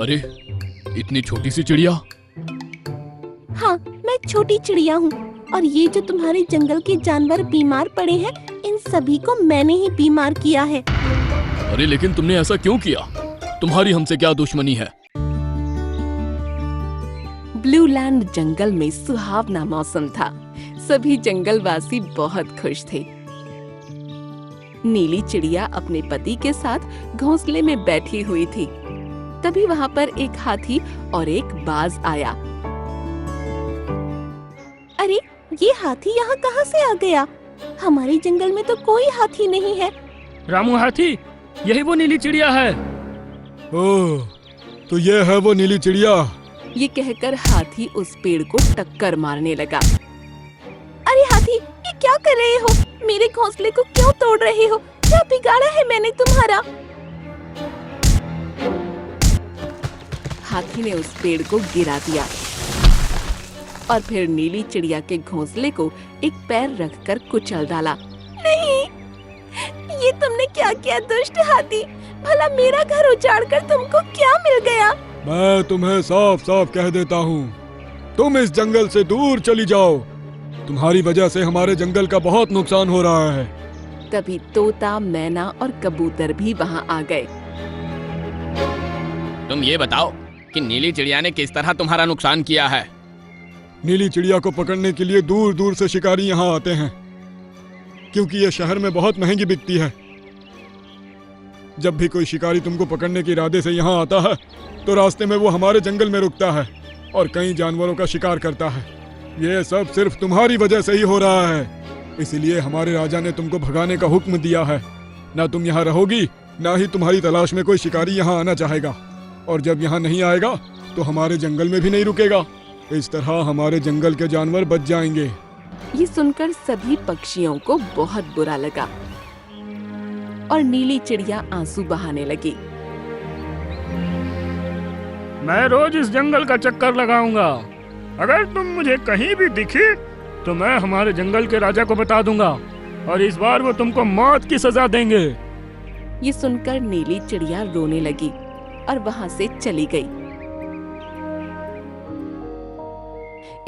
अरे, इतनी छोटी सी चिड़िया। हाँ, मैं छोटी चिड़िया हूँ और ये जो तुम्हारे जंगल के जानवर बीमार पड़े हैं, इन सभी को मैंने ही बीमार किया है। अरे लेकिन तुमने ऐसा क्यों किया? तुम्हारी हमसे क्या दुश्मनी है? ब्लू लैंड जंगल में सुहावना मौसम था। सभी जंगलवासी बहुत खुश थे। नीली चिड़िया अपने पति के साथ घोंसले में बैठी हुई थी। तभी वहाँ पर एक हाथी और एक बाज आया। अरे, ये हाथी यहाँ कहाँ से आ गया? हमारे जंगल में तो कोई हाथी नहीं है। रामू हाथी, यही वो नीली चिड़िया है। ओह, तो ये है वो नीली चिड़िया। ये कहकर हाथी उस पेड़ को टक्कर मारने लगा। अरे हाथी, ये क्या कर रहे हो? मेरे घोंसले को क्यों तोड़ रहे हो? क्या बिगाड़ा है मैंने तुम्हारा? हाथी ने उस पेड़ को गिरा दिया और फिर नीली चिड़िया के घोंसले को एक पैर रखकर कुचल डाला। नहीं, ये तुमने क्या किया दुष्ट हाथी? भला मेरा घर उजाड़कर तुमको क्या मिल गया? मैं तुम्हें साफ साफ कह देता हूँ, तुम इस जंगल से दूर चली जाओ। तुम्हारी वजह से हमारे जंगल का बहुत नुकसान हो रहा है। तभी तोता, मैना और कबूतर भी वहाँ आ गए। तुम ये बताओ कि नीली चिड़िया ने किस तरह तुम्हारा नुकसान किया है? नीली चिड़िया को पकड़ने के लिए दूर दूर से शिकारी यहाँ आते हैं, क्योंकि ये शहर में बहुत महंगी बिकती है। जब भी कोई शिकारी तुमको पकड़ने के इरादे से यहाँ आता है, तो रास्ते में वो हमारे जंगल में रुकता है और कई जानवरों का शिकार करता है। ये सब सिर्फ तुम्हारी वजह से ही हो रहा है। इसीलिए हमारे राजा ने तुमको भगाने का हुक्म दिया है। ना तुम यहाँ रहोगी, ना ही तुम्हारी तलाश में कोई शिकारी यहाँ आना चाहेगा। और जब यहाँ नहीं आएगा, तो हमारे जंगल में भी नहीं रुकेगा। इस तरह हमारे जंगल के जानवर बच जाएंगे। ये सुनकर सभी पक्षियों को बहुत बुरा लगा और नीली चिड़िया आंसू बहाने लगी। मैं रोज इस जंगल का चक्कर लगाऊंगा। अगर तुम मुझे कहीं भी दिखी तो मैं हमारे जंगल के राजा को बता दूंगा और इस बार वो तुमको मौत की सजा देंगे। ये सुनकर नीली चिड़िया रोने लगी और वहाँ से चली गई।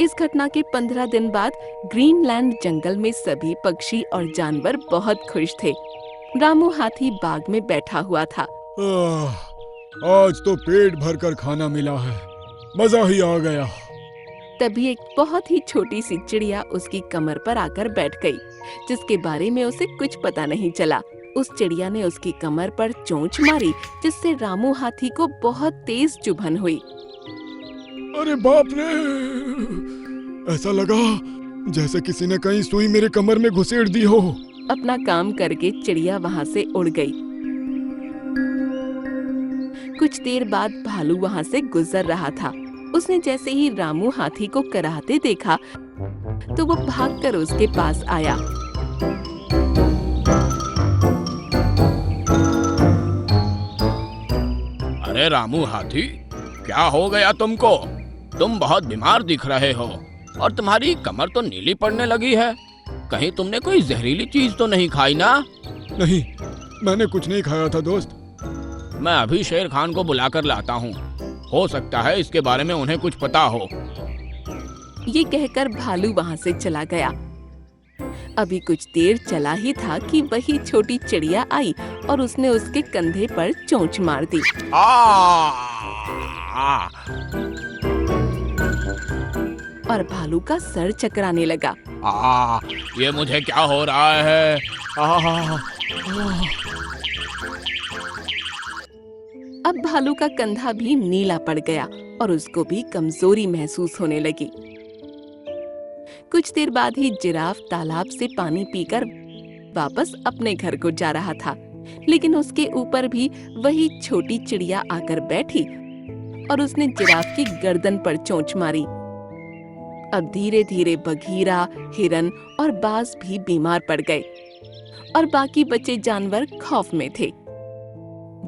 इस घटना के 15 दिन बाद ग्रीनलैंड जंगल में सभी पक्षी और जानवर बहुत खुश थे। रामू हाथी बाग में बैठा हुआ था। आज तो पेट भरकर खाना मिला है, मजा ही आ गया। तभी एक बहुत ही छोटी सी चिड़िया उसकी कमर पर आकर बैठ गई, जिसके बारे में उसे कुछ पता नहीं चला। उस चिड़िया ने उसकी कमर पर चोंच मारी, जिससे रामू हाथी को बहुत तेज चुभन हुई। अरे बाप रे! ऐसा लगा जैसे किसी ने कहीं सुई मेरे कमर में घुसेड़ दी हो। अपना काम करके चिड़िया वहाँ से उड़ गई। कुछ देर बाद भालू वहाँ से गुजर रहा था। उसने जैसे ही रामू हाथी को कराहते देखा, तो वो भागकर उसके पास आया। अरे रामू हाथी, क्या हो गया तुमको? तुम बहुत बीमार दिख रहे हो और तुम्हारी कमर तो नीली पड़ने लगी है। कहीं तुमने कोई जहरीली चीज तो नहीं खाई ना? नहीं, मैंने कुछ नहीं खाया था दोस्त। मैं अभी शेर खान को बुलाकर लाता हूँ। हो सकता है इसके बारे में उन्हें कुछ पता हो। ये कहकर भालू वहाँ से चला गया। अभी कुछ देर चला ही था कि वही छोटी चिड़िया आई और उसने उसके कंधे पर चोंच मार दी। और भालू का सर चकराने लगा। ये मुझे क्या हो रहा है? अब भालू का कंधा भी नीला पड़ गया और उसको भी कमजोरी महसूस होने लगी। कुछ देर बाद ही जिराफ तालाब से पानी पीकर वापस अपने घर को जा रहा था, लेकिन उसके ऊपर भी वही छोटी चिड़िया आकर बैठी और उसने जिराफ की गर्दन पर चोंच मारी। अब धीरे धीरे बघीरा, हिरन और बाज भी बीमार पड़ गए और बाकी बचे जानवर खौफ में थे।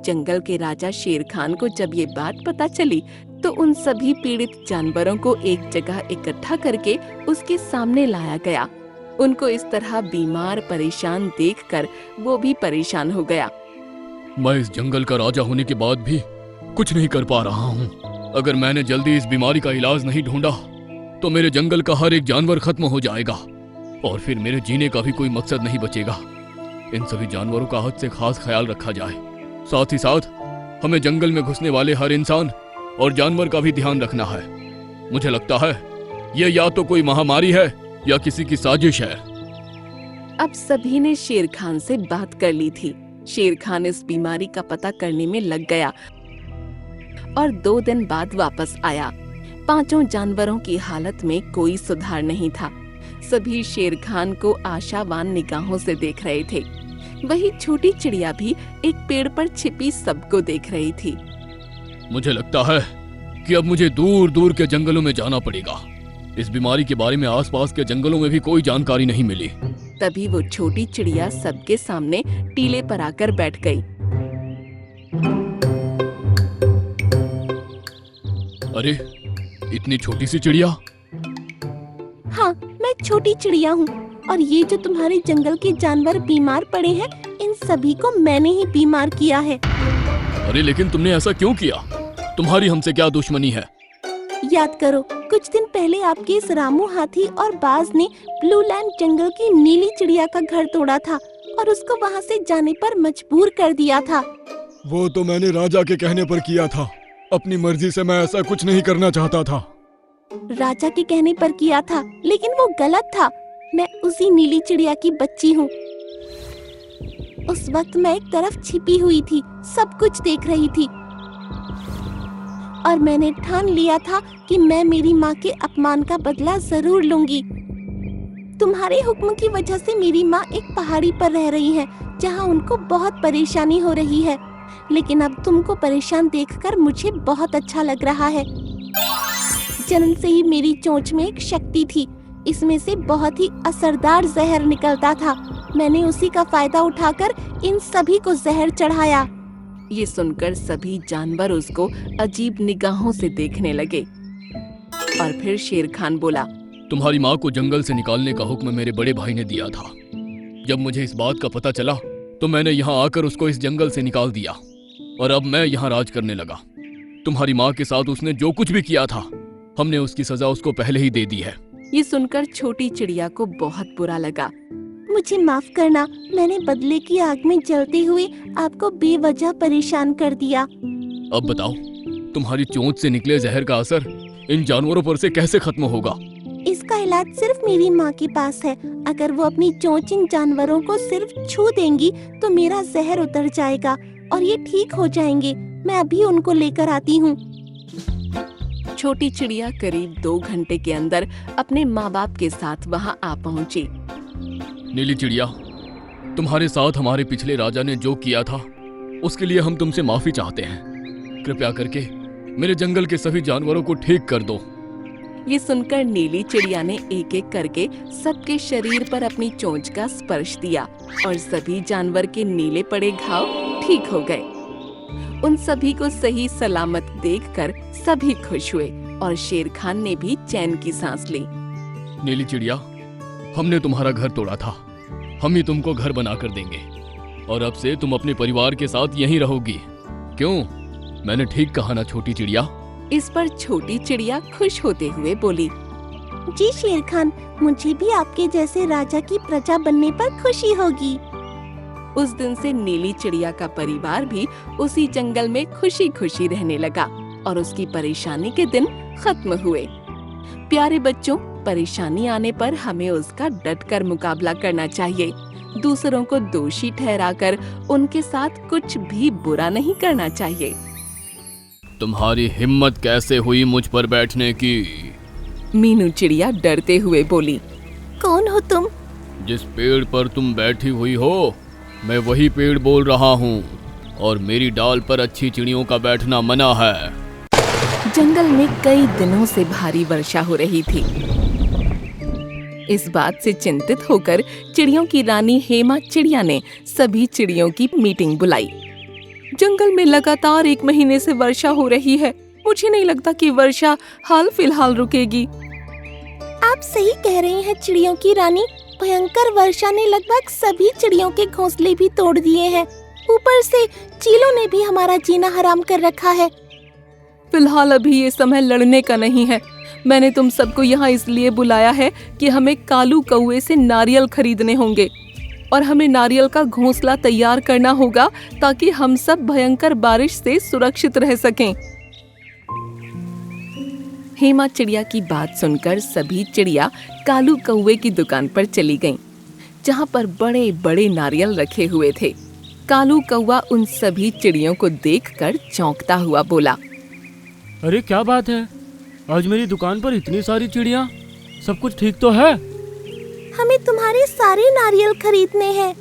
जंगल के राजा शेर खान को जब ये बात पता चली, तो उन सभी पीड़ित जानवरों को एक जगह इकट्ठा करके उसके सामने लाया गया। उनको इस तरह बीमार परेशान देखकर वो भी परेशान हो गया। मैं इस जंगल का राजा होने के बाद भी कुछ नहीं कर पा रहा हूँ। अगर मैंने जल्दी इस बीमारी का इलाज नहीं ढूंढा तो मेरे जंगल का हर एक जानवर खत्म हो जाएगा और फिर मेरे जीने का भी कोई मकसद नहीं बचेगा। इन सभी जानवरों का हद से खास ख्याल रखा जाए। साथ ही साथ हमें जंगल में घुसने वाले हर इंसान और जानवर का भी ध्यान रखना है। मुझे लगता है ये या तो कोई महामारी है या किसी की साजिश है। अब सभी ने शेर खान से बात कर ली थी। शेर खान इस बीमारी का पता करने में लग गया और 2 दिन बाद वापस आया। 5 जानवरों की हालत में कोई सुधार नहीं था। सभी शेर खान को आशावान निगाहों से देख रहे थे। वही छोटी चिड़िया भी एक पेड़ पर छिपी सबको देख रही थी। मुझे लगता है कि अब मुझे दूर दूर के जंगलों में जाना पड़ेगा। इस बीमारी के बारे में आसपास के जंगलों में भी कोई जानकारी नहीं मिली। तभी वो छोटी चिड़िया सबके सामने टीले पर आकर बैठ गई। अरे, इतनी छोटी सी चिड़िया? हाँ, मैं छोटी चिड़िया हूँ और ये जो तुम्हारे जंगल के जानवर बीमार पड़े हैं, इन सभी को मैंने ही बीमार किया है। अरे लेकिन तुमने ऐसा क्यों किया? तुम्हारी हमसे क्या दुश्मनी है? याद करो, कुछ दिन पहले आपके इस रामू हाथी और बाज ने ब्लू लैंड जंगल की नीली चिड़िया का घर तोड़ा था और उसको वहाँ से जाने पर मजबूर कर दिया था। वो तो मैंने राजा के कहने पर किया था। अपनी मर्जी से मैं ऐसा कुछ नहीं करना चाहता था। राजा के कहने पर किया था, लेकिन वो गलत था। मैं उसी नीली चिड़िया की बच्ची हूँ। उस वक्त मैं एक तरफ छिपी हुई थी, सब कुछ देख रही थी और मैंने ठान लिया था कि मैं मेरी माँ के अपमान का बदला जरूर लूंगी। तुम्हारे हुक्म की वजह से मेरी माँ एक पहाड़ी पर रह रही है, जहाँ उनको बहुत परेशानी हो रही है। लेकिन अब तुमको परेशान देखकर मुझे बहुत अच्छा लग रहा है। जन्म से ही मेरी चोंच में एक शक्ति थी, इसमें से बहुत ही असरदार जहर निकलता था। मैंने उसी का फायदा उठाकर इन सभी को जहर चढ़ाया। ये सुनकर सभी जानवर उसको अजीब निगाहों से देखने लगे और फिर शेर खान बोला, तुम्हारी माँ को जंगल से निकालने का हुक्म मेरे बड़े भाई ने दिया था। जब मुझे इस बात का पता चला तो मैंने यहाँ आकर उसको इस जंगल से निकाल दिया और अब मैं यहाँ राज करने लगा। तुम्हारी माँ के साथ उसने जो कुछ भी किया था, हमने उसकी सजा उसको पहले ही दे दी है। ये सुनकर छोटी चिड़िया को बहुत बुरा लगा। मुझे माफ करना, मैंने बदले की आग में जलते हुए आपको बेवजह परेशान कर दिया। अब बताओ, तुम्हारी चोंच से निकले जहर का असर इन जानवरों पर से कैसे खत्म होगा? इसका इलाज सिर्फ मेरी माँ के पास है। अगर वो अपनी चोंच इन जानवरों को सिर्फ छू देंगी तो मेरा जहर उतर जाएगा और ये ठीक हो जाएंगे। मैं अभी उनको लेकर आती हूँ। छोटी चिड़िया करीब 2 घंटे के अंदर अपने माँ बाप के साथ वहाँ आ पहुँची। नीली चिड़िया, तुम्हारे साथ हमारे पिछले राजा ने जो किया था उसके लिए हम तुमसे माफी चाहते हैं। कृपया करके मेरे जंगल के सभी जानवरों को ठीक कर दो। ये सुनकर नीली चिड़िया ने एक एक करके सबके शरीर पर अपनी चोंच का स्पर्श दिया और सभी जानवर के नीले पड़े घाव ठीक हो गए। उन सभी को सही सलामत देखकर सभी खुश हुए और शेर खान ने भी चैन की सांस ली। नीली चिड़िया, हमने तुम्हारा घर तोड़ा था, हम ही तुमको घर बनाकर देंगे और अब से तुम अपने परिवार के साथ यहीं रहोगी। क्यों, मैंने ठीक कहा ना छोटी चिड़िया? इस पर छोटी चिड़िया खुश होते हुए बोली, जी शेर खान, मुझे भी आपके जैसे राजा की प्रजा बनने पर खुशी होगी। उस दिन से नीली चिड़िया का परिवार भी उसी जंगल में खुशी खुशी रहने लगा और उसकी परेशानी के दिन खत्म हुए। प्यारे बच्चों, परेशानी आने पर हमें उसका डटकर मुकाबला करना चाहिए। दूसरों को दोषी ठहराकर उनके साथ कुछ भी बुरा नहीं करना चाहिए। तुम्हारी हिम्मत कैसे हुई मुझ पर बैठने की? मीनू चिड़िया डरते हुए बोली, कौन हो तुम? जिस पेड़ पर तुम बैठी हुई हो, मैं वही पेड़ बोल रहा हूँ और मेरी डाल पर अच्छी चिड़ियों का बैठना मना है। जंगल में कई दिनों से भारी वर्षा हो रही थी। इस बात से चिंतित होकर चिड़ियों की रानी हेमा चिड़िया ने सभी चिड़ियों की मीटिंग बुलाई। जंगल में लगातार 1 महीने से वर्षा हो रही है। मुझे नहीं लगता कि वर्षा हाल फिलहाल रुकेगी। आप सही कह रही हैं चिड़ियों की रानी। भयंकर वर्षा ने लगभग सभी चिड़ियों के घोंसले भी तोड़ दिए हैं। ऊपर से चीलों ने भी हमारा जीना हराम कर रखा है। फिलहाल अभी ये समय लड़ने का नहीं है। मैंने तुम सबको यहाँ इसलिए बुलाया है कि हमें कालू कौवे से नारियल खरीदने होंगे और हमें नारियल का घोंसला तैयार करना होगा ताकि हम सब भयंकर बारिश से सुरक्षित रह सकें। हेमा चिड़िया की बात सुनकर सभी चिड़िया कालू कौवे की दुकान पर चली गईं, जहाँ पर बड़े बड़े नारियल रखे हुए थे। कालू कौवा उन सभी चिड़ियों को देखकर चौंकता हुआ बोला, अरे क्या बात है, आज मेरी दुकान पर इतनी सारी चिड़िया, सब कुछ ठीक तो है? हमें तुम्हारे सारे नारियल खरीदने हैं।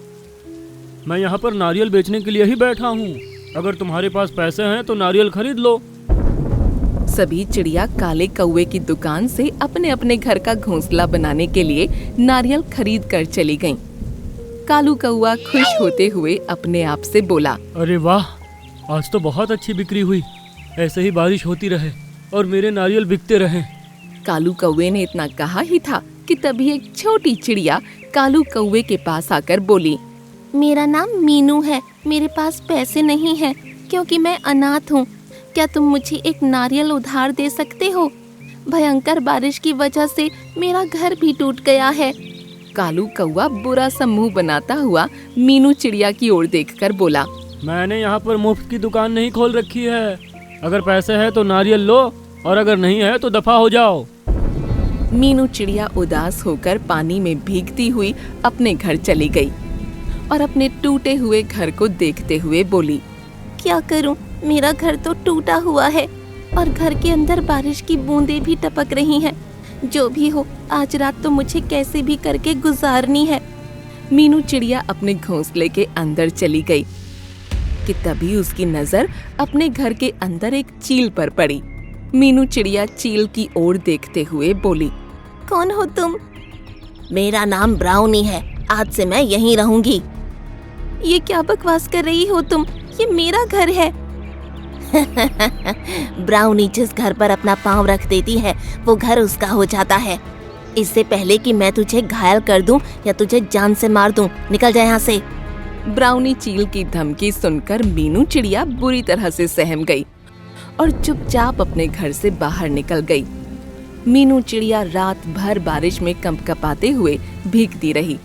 मैं यहाँ पर नारियल बेचने के लिए ही बैठा हूँ। अगर तुम्हारे पास पैसे हैं तो नारियल खरीद लो। सभी चिड़िया काले कौवे की दुकान से अपने अपने घर का घोंसला बनाने के लिए नारियल खरीद कर चली गईं। कालू कौवा खुश होते हुए अपने आप से बोला, अरे वाह, आज तो बहुत अच्छी बिक्री हुई। ऐसे ही बारिश होती रहे और मेरे नारियल बिकते रहें। कालू कौवे ने इतना कहा ही था कि तभी एक छोटी चिड़िया कालू कौवे के पास आकर बोली, मेरा नाम मीनू है। मेरे पास पैसे नहीं हैं क्योंकि मैं अनाथ हूँ। क्या तुम मुझे एक नारियल उधार दे सकते हो? भयंकर बारिश की वजह से मेरा घर भी टूट गया है। कालू कौवा बुरा सा मुंह बनाता हुआ मीनू चिड़िया की ओर देखकर बोला, मैंने यहाँ पर मुफ्त की दुकान नहीं खोल रखी है। अगर पैसे है तो नारियल लो और अगर नहीं है तो दफा हो जाओ। मीनू चिड़िया उदास होकर पानी में भीगती हुई अपने घर चली गई और अपने टूटे हुए घर को देखते हुए बोली, क्या करूं? मेरा घर तो टूटा हुआ है और घर के अंदर बारिश की बूंदें भी टपक रही हैं। जो भी हो, आज रात तो मुझे कैसे भी करके गुजारनी है। मीनू चिड़िया अपने घोंसले के अंदर चली गई कि तभी उसकी नजर अपने घर के अंदर एक चील पर पड़ी। मीनू चिड़िया चील की ओर देखते हुए बोली, कौन हो तुम? मेरा नाम ब्राउनी है। आज से मैं यहीं रहूंगी। ये क्या बकवास कर रही हो तुम? ये मेरा घर है। ब्राउनी जिस घर पर अपना पाँव रख देती है वो घर उसका हो जाता है। इससे पहले कि मैं तुझे घायल कर दूं या तुझे जान से मार दूं, निकल जा यहाँ से। ब्राउनी चील की धमकी सुनकर मीनू चिड़िया बुरी तरह से सहम गई और चुपचाप अपने घर से बाहर निकल गई। मीनू चिड़िया रात भर बारिश में कंपकपाते हुए भीगती रही।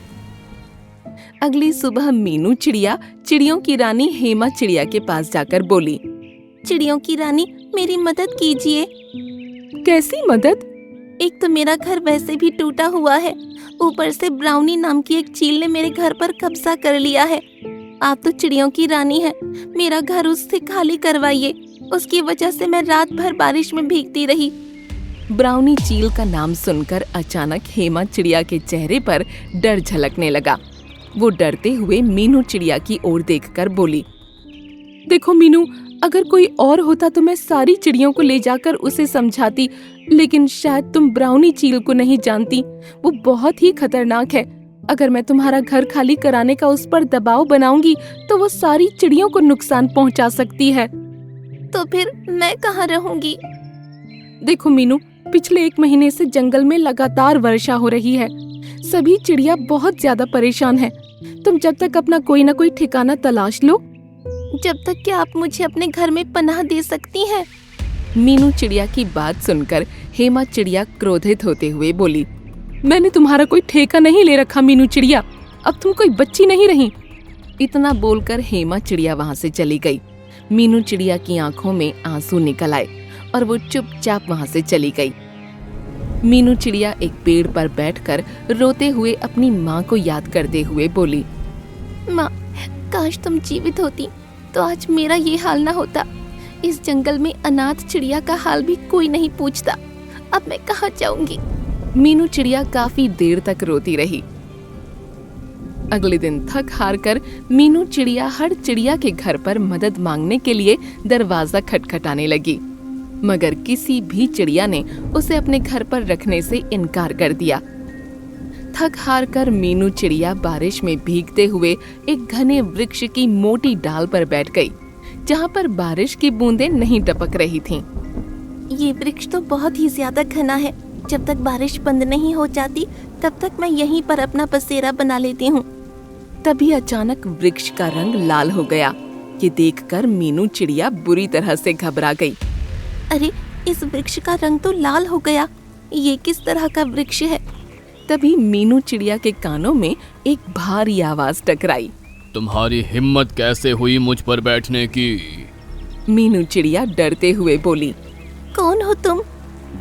अगली सुबह मीनू चिड़िया चिड़ियों की रानी हेमा चिड़िया के पास जाकर बोली, चिड़ियों की रानी, मेरी मदद कीजिए। कैसी मदद? एक तो मेरा घर वैसे भी टूटा हुआ है, ऊपर से ब्राउनी नाम की एक चील ने मेरे घर पर कब्जा कर लिया है। आप तो चिड़ियों की रानी हैं, मेरा घर उससे खाली करवाइए। उसकी वजह से मैं रात भर बारिश में भीगती रही। ब्राउनी चील का नाम सुनकर अचानक हेमा चिड़िया के चेहरे पर डर झलकने लगा। वो डरते हुए मीनू चिड़िया की ओर देखकर बोली, देखो मीनू, अगर कोई और होता तो मैं सारी चिड़ियों को ले जाकर उसे समझाती, लेकिन शायद तुम ब्राउनी चील को नहीं जानती। वो बहुत ही खतरनाक है। अगर मैं तुम्हारा घर खाली कराने का उस पर दबाव बनाऊंगी तो वो सारी चिड़ियों को नुकसान पहुंचा सकती है। तो फिर मैं कहाँ रहूंगी? देखो मीनू, पिछले 1 महीने से जंगल में लगातार वर्षा हो रही है। सभी चिड़िया बहुत ज्यादा परेशान हैं। तुम जब तक अपना कोई ना कोई ठिकाना तलाश लो। जब तक कि आप मुझे अपने घर में पनाह दे सकती हैं। मीनू चिड़िया की बात सुनकर हेमा चिड़िया क्रोधित होते हुए बोली, मैंने तुम्हारा कोई ठेका नहीं ले रखा मीनू चिड़िया, अब तुम कोई बच्ची नहीं रही। इतना बोलकर हेमा चिड़िया वहाँ से चली गई। मीनू चिड़िया की आंखों में आंसू निकल आए और वो चुपचाप वहाँ से चली गई। मीनू चिड़िया एक पेड़ पर बैठकर रोते हुए अपनी माँ को याद करते हुए बोली, माँ, काश तुम जीवित होती तो आज मेरा ये हाल ना होता। इस जंगल में अनाथ चिड़िया का हाल भी कोई नहीं पूछता। अब मैं कहाँ जाऊंगी? मीनू चिड़िया काफी देर तक रोती रही। अगले दिन थक हार कर मीनू चिड़िया हर चिड़िया के घर पर मदद मांगने के लिए दरवाजा खटखटाने लगी, मगर किसी भी चिड़िया ने उसे अपने घर पर रखने से इनकार कर दिया। थक हार कर मीनू चिड़िया बारिश में भीगते हुए एक घने वृक्ष की मोटी डाल पर बैठ गई, जहाँ पर बारिश की बूंदें नहीं टपक रही थीं। ये वृक्ष तो बहुत ही ज्यादा घना है। जब तक बारिश बंद नहीं हो जाती तब तक मैं यहीं पर अपना बसेरा बना लेती हूँ। तभी अचानक वृक्ष का रंग लाल हो गया। ये देखकर मीनू चिड़िया बुरी तरह से घबरा गई। अरे, इस वृक्ष का रंग तो लाल हो गया। ये किस तरह का वृक्ष है? तभी मीनू चिड़िया के कानों में एक भारी आवाज टकराई। तुम्हारी हिम्मत कैसे हुई मुझ पर बैठने की? मीनू चिड़िया डरते हुए बोली। कौन हो तुम?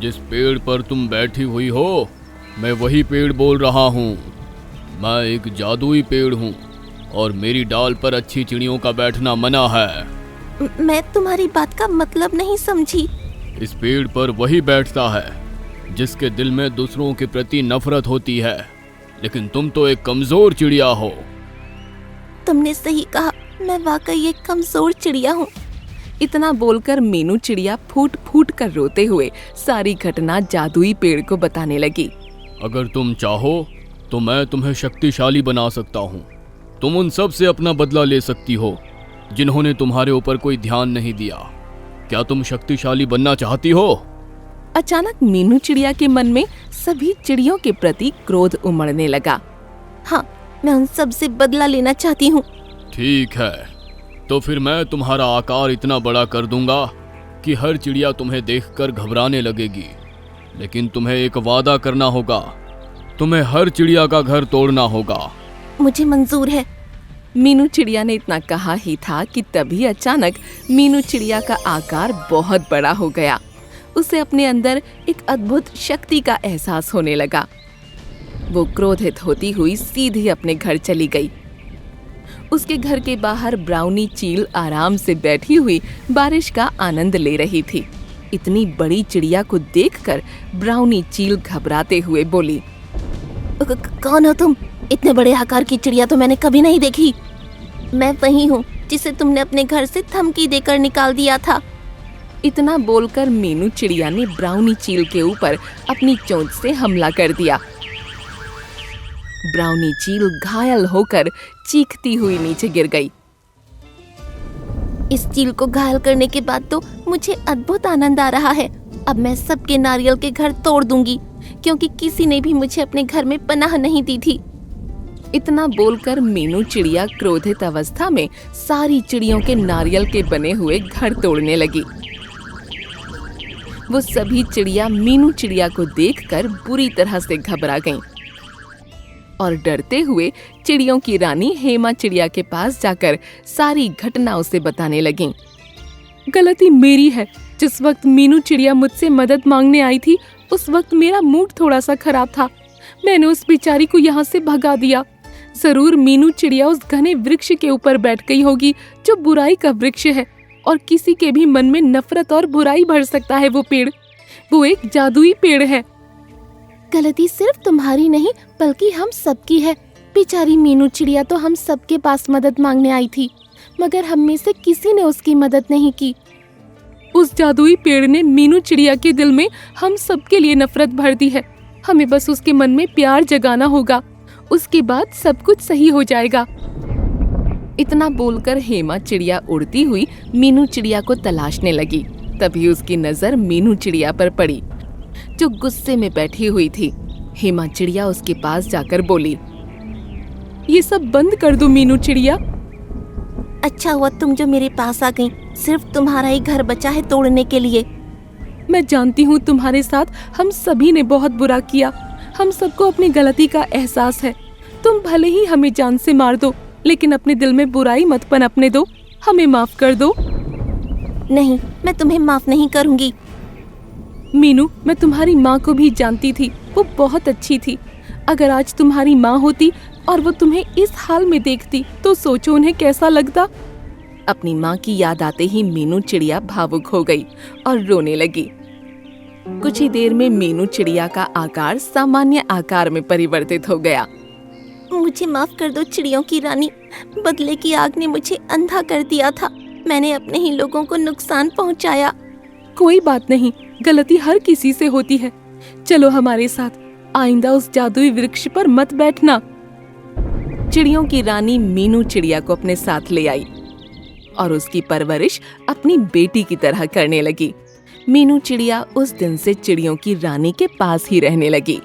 जिस पेड़ पर तुम बैठी हुई हो, मैं वही पेड़ बोल रहा हूँ। मैं एक जादुई पेड़ हूँ और मेरी डाल पर अच्छी चिड़ियों का बैठना मना है। मैं तुम्हारी बात का मतलब नहीं समझी। इस पेड़ पर वही बैठता है जिसके दिल में दूसरों के प्रति नफरत होती है, लेकिन तुम तो एक कमजोर चिड़िया हो। तुमने सही कहा, मैं वाकई एक कमजोर चिड़िया हूँ। इतना बोलकर मीनू चिड़िया फूट फूट कर रोते हुए सारी घटना जादुई पेड़ को बताने लगी। अगर तुम चाहो तो मैं तुम्हें शक्तिशाली बना सकता हूँ। तुम उन सब से अपना बदला ले सकती हो जिन्होंने तुम्हारे ऊपर कोई ध्यान नहीं दिया। क्या तुम शक्तिशाली बनना चाहती हो? अचानक मीनू चिड़िया के मन में सभी चिड़ियों के प्रति क्रोध उमड़ने लगा। हाँ, मैं उन सब से बदला लेना चाहती हूँ। ठीक है, तो फिर मैं तुम्हारा आकार इतना बड़ा कर दूंगा कि हर चिड़िया तुम्हें देखकर घबराने लगेगी। लेकिन तुम्हें एक वादा करना होगा, तुम्हें हर चिड़िया का घर तोड़ना होगा। मुझे मंजूर है। मीनू चिड़िया ने इतना कहा ही था कि तभी अचानक मीनू चिड़िया का आकार बहुत बड़ा हो गया। उसे अपने अंदर एक अद्भुत शक्ति का एहसास होने लगा। वो क्रोधित होती हुई सीधे अपने घर चली गई। उसके घर के बाहर ब्राउनी चील आराम से बैठी हुई बारिश का आनंद ले रही थी। इतनी बड़ी चिड़िया को देखकर ब्राउनी चील घबराते हुए बोली। कौन हो तुम? इतने बड़े आकार की चिड़िया तो मैंने कभी नहीं देखी। मैं वही हूँ जिसे तुमने अपने घर से धमकी देकर निकाल दिया था। इतना बोलकर मीनू चिड़िया ने ब्राउनी चील के ऊपर अपनी चोंच से हमला कर दिया। ब्राउनी चील घायल होकर चीखती हुई नीचे गिर गई। इस चील को घायल करने के बाद तो मुझे अद्भुत आनंद आ रहा है। अब मैं सबके नारियल के घर तोड़ दूंगी, क्योंकि किसी ने भी मुझे अपने घर में पनाह नहीं दी थी। इतना बोलकर मीनू चिड़िया क्रोधित अवस्था में सारी चिड़ियों के नारियल के बने हुए घर तोड़ने लगी। वो सभी चिड़िया मीनू चिड़िया को देखकर बुरी तरह से घबरा गईं और डरते हुए चिड़ियों की रानी हेमा चिड़िया के पास जाकर सारी घटना उसे बताने लगीं। गलती मेरी है। जिस वक्त मीनू चिड़िया मुझसे मदद मांगने आई थी, उस वक्त मेरा मूड थोड़ा सा खराब था। मैंने उस बेचारी को यहाँ से भगा दिया। जरूर मीनू चिड़िया उस घने वृक्ष के ऊपर बैठ गई होगी जो बुराई का वृक्ष है, और किसी के भी मन में नफरत और बुराई भर सकता है वो पेड़। वो एक जादुई पेड़ है। गलती सिर्फ तुम्हारी नहीं बल्कि हम सबकी है। बेचारी मीनू चिड़िया तो हम सबके पास मदद मांगने आई थी, मगर हम में से किसी ने उसकी मदद नहीं की। उस जादुई पेड़ ने मीनू चिड़िया के दिल में हम सबके लिए नफरत भर दी है। हमें बस उसके मन में प्यार जगाना होगा, उसके बाद सब कुछ सही हो जाएगा। इतना बोलकर हेमा चिड़िया उड़ती हुई मीनू चिड़िया को तलाशने लगी। तभी उसकी नजर मीनू चिड़िया पर पड़ी, जो गुस्से में बैठी हुई थी। हेमा चिड़िया उसके पास जाकर बोली, ये सब बंद कर दो मीनू चिड़िया। अच्छा हुआ तुम जो मेरे पास आ गई। सिर्फ तुम्हारा ही घर बचा है तोड़ने के लिए। मैं जानती हूँ तुम्हारे साथ हम सभी ने बहुत बुरा किया। हम सबको अपनी गलती का एहसास है। तुम भले ही हमें जान से मार दो, लेकिन अपने दिल में बुराई मत पनपने दो। हमें माफ कर दो। नहीं, मैं तुम्हें माफ नहीं करूंगी। मीनू, मैं तुम्हारी माँ को भी जानती थी। वो बहुत अच्छी थी। अगर आज तुम्हारी माँ होती और वो तुम्हें इस हाल में देखती तो सोचो उन्हें कैसा लगता। अपनी माँ की याद आते ही मीनू चिड़िया भावुक हो गई और रोने लगी। कुछ ही देर में मीनू चिड़िया का आकार सामान्य आकार में परिवर्तित हो गया। मुझे माफ कर दो चिड़ियों की रानी। बदले की आग ने मुझे अंधा कर दिया था। मैंने अपने ही लोगों को नुकसान पहुंचाया। कोई बात नहीं, गलती हर किसी से होती है। चलो हमारे साथ। आइंदा उस जादुई वृक्ष पर मत बैठना। चिड़ियों की रानी मीनू चिड़िया को अपने साथ ले आई और उसकी परवरिश अपनी बेटी की तरह करने लगी। मीनू चिड़िया उस दिन से चिड़ियों की रानी के पास ही रहने लगी।